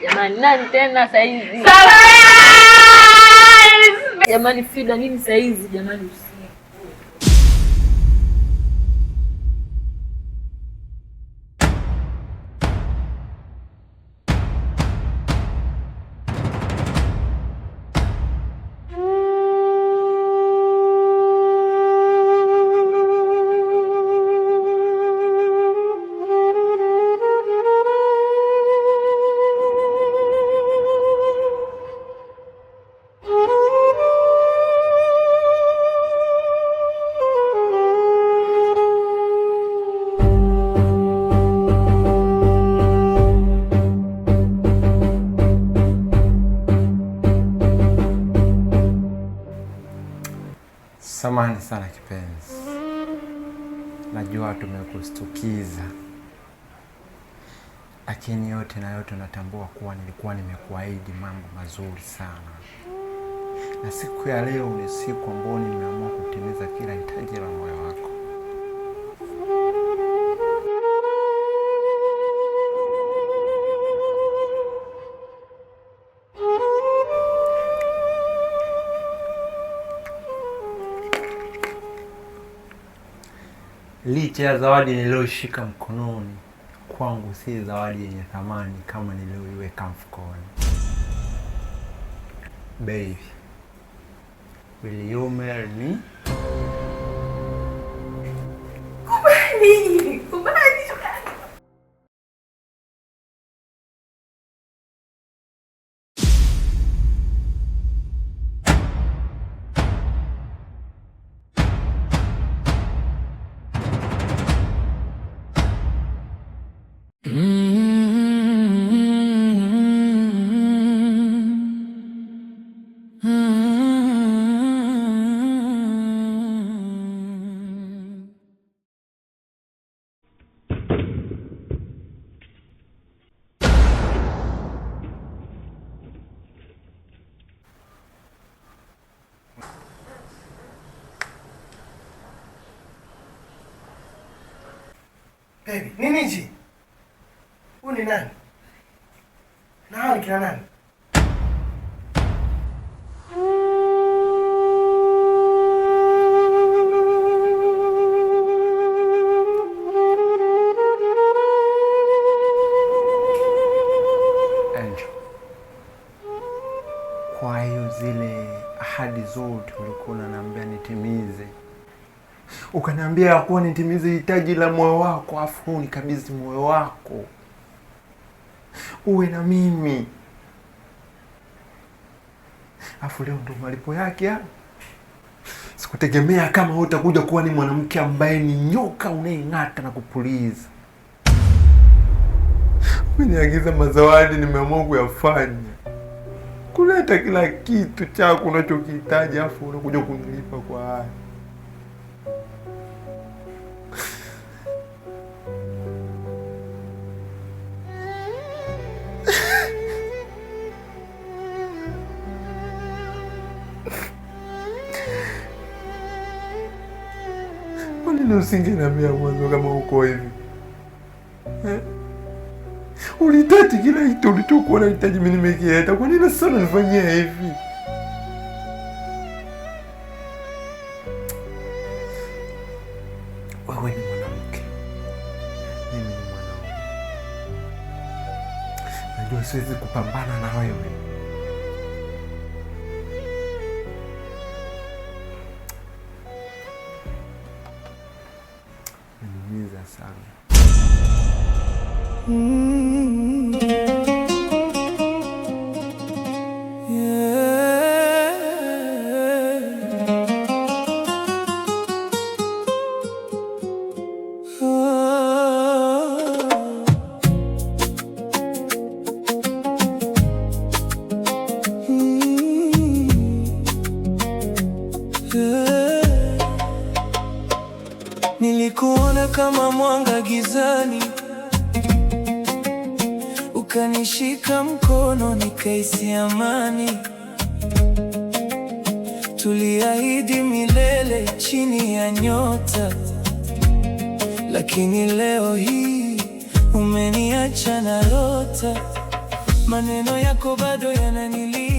Jamani, nani tena saizi? Jamani, Frida nini saizi jamani? Samahani sana kipenzi. Najua tumekustukiza. Lakini yote na yote natambua kuwa nilikuwa nimekuahidi mambo mazuri sana. Na siku ya leo ni siku ambayo nimeamua kutimiza kila hitaji la moyo wako. Licha ya zawadi niliyoshika mkononi, kwangu si zawadi yenye thamani kama niliyoiweka mfukoni. Baby, will you marry me? Kubali. Baby, nini hichi? Huyu ni nani? Na hao ni kina nani? Angel, kwa hiyo zile ahadi zote ulikuwa unaniambia nitimize, ukaniambia kuwa nitimize hitaji la moyo wako, afu unikabidhi moyo wako uwe na mimi, afu leo ndo malipo yake. Sikutegemea kama utakuja kuwa ni mwanamke ambaye ni nyoka unayeng'ata na kupuliza. Umeniagiza mazawadi, nimeamua kuyafanya, kuleta kila kitu chako unachokihitaji, afu unakuja kunilipa kwa haya. Kwa nini usingeniambia mwanzo kama uko hivi? Ulitati kila kitu ulichokuwa unahitaji mimi nimekileta. Kwa nini sasa unanifanyia hivi? Wewe ni mwanamke, mimi ni mwanaume. Najua siwezi kupambana na wewe. Niumiza sana. Nilikuona kama mwanga gizani, ukanishika mkono nikahisi amani. Tuliahidi milele chini ya nyota, lakini leo hii umeniacha na rota. maneno yako bado yananilia.